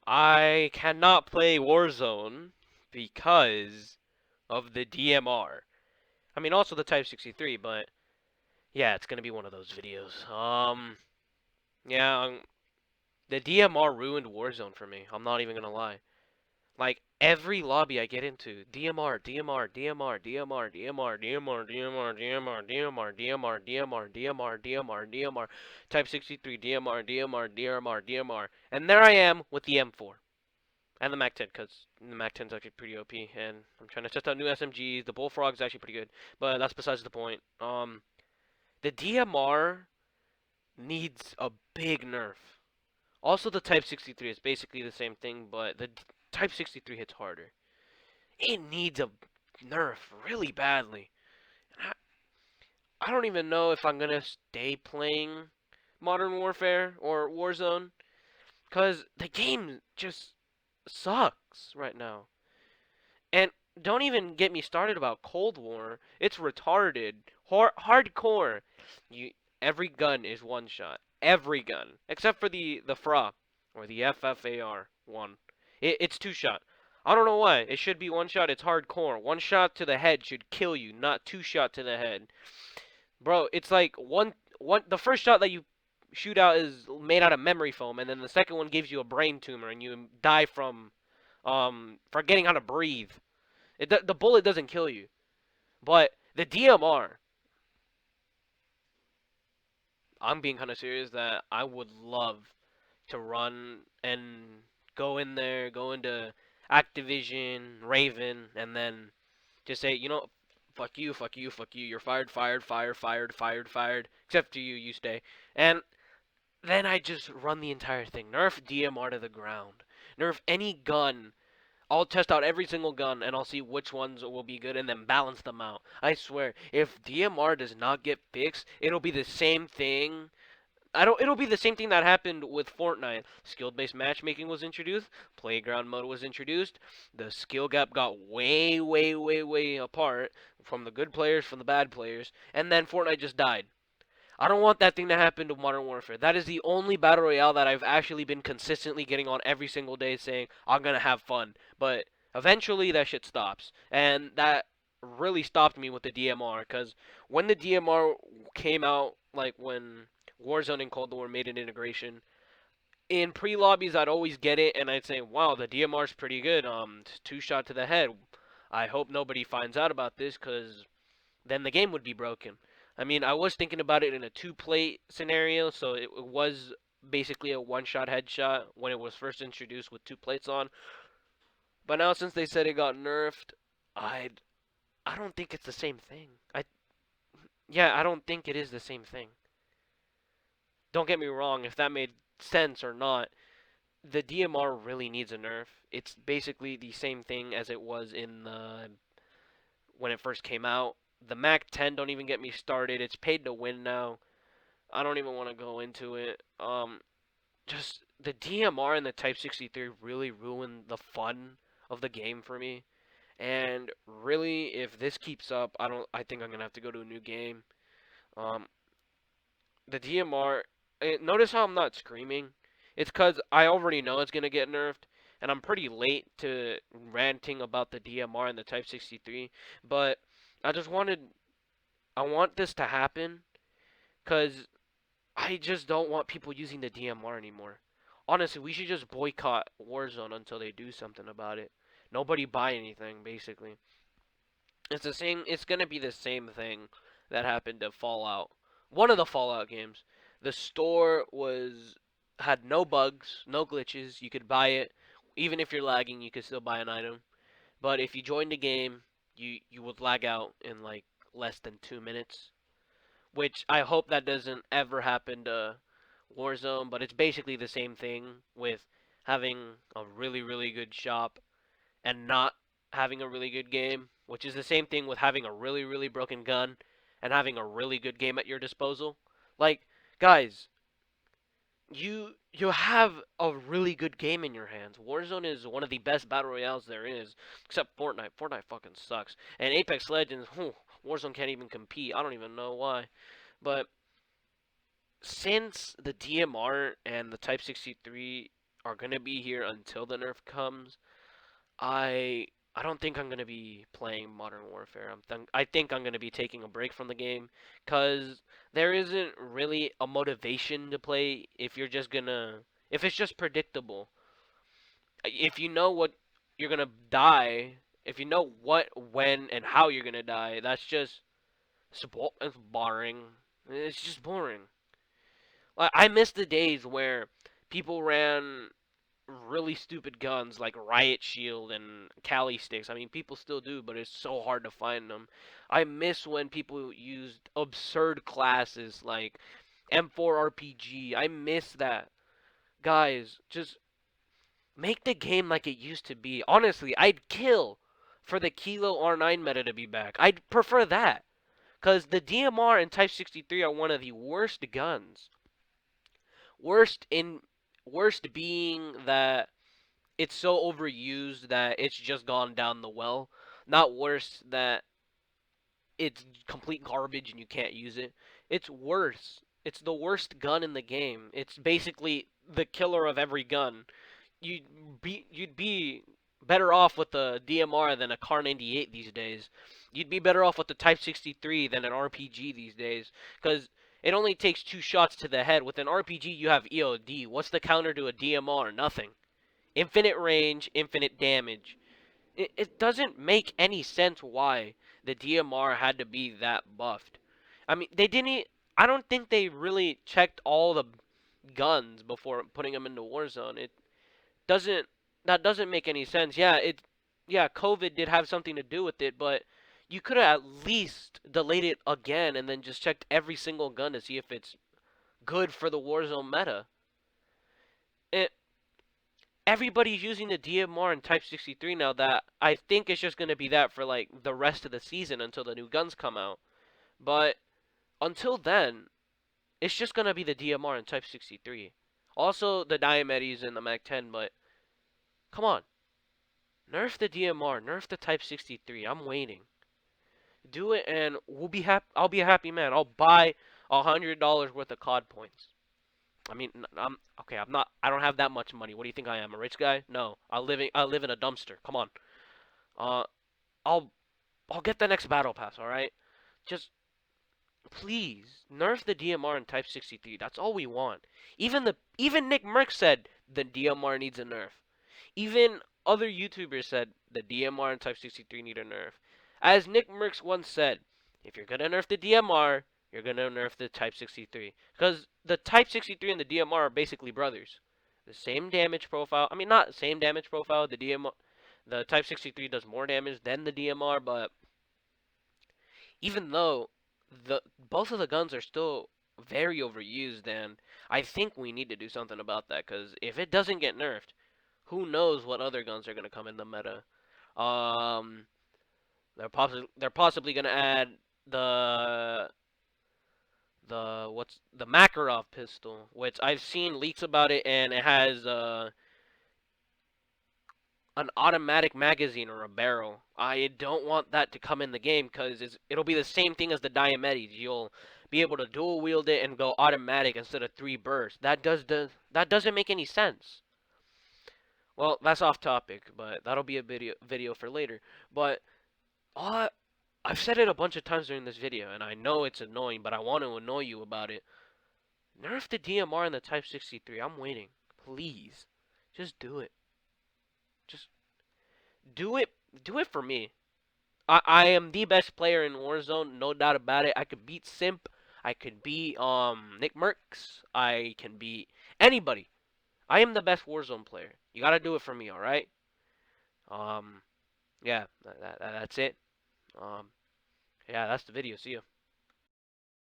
I cannot play Warzone because of the DMR. I mean, also the Type 63, but yeah, it's gonna be one of those videos. Yeah, the DMR ruined Warzone for me. I'm not even gonna lie. Like every lobby I get into, DMR, DMR, DMR, DMR, DMR, DMR, DMR, DMR, DMR, DMR, DMR, DMR, DMR, DMR, Type 63, DMR, DMR, DMR, DMR, and there I am with the M4 and the Mac 10 because the Mac 10 is actually pretty OP, and I'm trying to test out new SMGs. The Bullfrog is actually pretty good, but that's besides the point. The DMR needs a big nerf. Also, the Type 63 is basically the same thing, but the Type 63 hits harder. It needs a nerf really badly. And I don't even know if I'm gonna stay playing Modern Warfare or Warzone, because the game just sucks right now. And don't even get me started about Cold War. It's retarded. Hardcore. You every gun is one shot. Every gun, except for the FRA or the FFAR one. It's two shot. I don't know why. It should be one shot. It's hardcore. One shot to the head should kill you, not two shot to the head. Bro, it's like one the first shot that you shoot out is made out of memory foam, and then the second one gives you a brain tumor and you die from forgetting how to breathe. The bullet doesn't kill you. But the DMR, I'm being kind of serious that I would love to run and go in there, go into Activision, Raven, and then just say, fuck you, fuck you, fuck you. You're fired, fired, fired, fired, fired, fired. Except for you, you stay. And then I just run the entire thing. Nerf DMR to the ground. Nerf any gun. I'll test out every single gun and I'll see which ones will be good and then balance them out. I swear, if DMR does not get fixed, it'll be the same thing. It'll be the same thing that happened with Fortnite. Skill-based matchmaking was introduced, playground mode was introduced. The skill gap got way, way, way, way apart from the good players from the bad players, and then Fortnite just died. I don't want that thing to happen to Modern Warfare. That is the only battle royale that I've actually been consistently getting on every single day saying I'm gonna have fun. But eventually that shit stops. And that really stopped me with the DMR because when the DMR came out, like when Warzone and Cold War made an integration, in pre-lobbies I'd always get it and I'd say, wow, the DMR's pretty good. Two shot to the head. I hope nobody finds out about this because then the game would be broken. I mean, I was thinking about it in a two-plate scenario, so it was basically a one-shot headshot when it was first introduced with two plates on. But now since they said it got nerfed, I I don't think it's the same thing. I don't think it is the same thing. Don't get me wrong, if that made sense or not, the DMR really needs a nerf. It's basically the same thing as it was in the when it first came out. The Mac 10, don't even get me started. It's paid to win now. I don't even want to go into it. Just the DMR and the Type 63 really ruined the fun of the game for me. And really, if this keeps up, I think I'm gonna have to go to a new game. Um, the DMR. Notice how I'm not screaming. It's cause I already know it's gonna get nerfed, and I'm pretty late to ranting about the DMR and the Type 63. But I just wanted, I want this to happen, cause I just don't want people using the DMR anymore. Honestly, we should just boycott Warzone until they do something about it. Nobody buy anything, basically. It's the same. It's gonna be the same thing that happened to Fallout. One of the Fallout games. The store had no bugs, no glitches. You could buy it, even if you're lagging. You could still buy an item. But if you joined the game, you would lag out in like less than 2 minutes. Which I hope that doesn't ever happen to Warzone. But it's basically the same thing with having a really really good shop and not having a really good game, which is the same thing with having a really, really broken gun and having a really good game at your disposal. Like, guys, you have a really good game in your hands. Warzone is one of the best battle royales there is, except Fortnite. Fortnite fucking sucks. And Apex Legends, Warzone can't even compete. I don't even know why. But since the DMR and the Type 63 are gonna be here until the nerf comes, I I don't think I'm gonna be playing Modern Warfare. I think I'm gonna be taking a break from the game, cause there isn't really a motivation to play if it's just predictable. If you know what you're gonna die, if you know what, when, and how you're gonna die, it's boring. It's just boring. I miss the days where people ran really stupid guns like Riot Shield and Cali sticks. I mean, people still do, but it's so hard to find them. I miss when people used absurd classes like M4 RPG. I miss that. Guys, just make the game like it used to be. Honestly, I'd kill for the Kilo R9 meta to be back. I'd prefer that. Because the DMR and Type 63 are one of the worst guns. Worst in worst being that it's so overused that it's just gone down the well. Not worse that it's complete garbage and you can't use it. It's worse. It's the worst gun in the game. It's basically the killer of every gun. You'd be better off with the DMR than a Car 98 these days. You'd be better off with the Type 63 than an RPG these days, because it only takes 2 shots to the head. With an RPG, you have EOD. What's the counter to a DMR? Nothing. Infinite range, infinite damage. It doesn't make any sense why the DMR had to be that buffed. I mean, they didn't. I don't think they really checked all the guns before putting them into Warzone. It doesn't. That doesn't make any sense. Yeah, COVID did have something to do with it, but you could have at least delayed it again and then just checked every single gun to see if it's good for the Warzone meta. It, everybody's using the DMR and Type 63 now. That I think it's just going to be that for like the rest of the season until the new guns come out. But until then, it's just going to be the DMR and Type 63. Also the Diomedes and the Mac 10, but come on. Nerf the DMR, nerf the Type 63. I'm waiting. Do it and we'll be happy. I'll be a happy man. I'll buy $100 worth of COD points. I mean, I'm okay. I'm not. I don't have that much money. What do you think I am? A rich guy? No. I live in a dumpster. Come on. Uh, I'll I'll get the next battle pass. All right. Just please nerf the DMR and Type 63. That's all we want. Even Nick Merck said the DMR needs a nerf. Even other YouTubers said the DMR and Type 63 need a nerf. As Nick Merckx once said, if you're gonna nerf the DMR, you're gonna nerf the Type 63. Because the Type 63 and the DMR are basically brothers. The same damage profile. I mean, not same damage profile. The Type 63 does more damage than the DMR, but even though the both of the guns are still very overused, and I think we need to do something about that. Because if it doesn't get nerfed, who knows what other guns are gonna come in the meta? Um, they're possibly gonna add the what's the Makarov pistol, which I've seen leaks about it, and it has an automatic magazine or a barrel. I don't want that to come in the game because it'll be the same thing as the Diomedes. You'll be able to dual wield it and go automatic instead of 3 bursts. That doesn't make any sense. Well, that's off topic, but that'll be a video for later. But uh, I've said it a bunch of times during this video, and I know it's annoying, but I want to annoy you about it. Nerf the DMR and the Type 63. I'm waiting. Please. Just do it. Just do it. Do it for me. I am the best player in Warzone, no doubt about it. I could beat Simp. I could beat Nick Merckx. I can beat anybody. I am the best Warzone player. You gotta do it for me, alright? Yeah, that's it. Yeah, that's the video. See ya.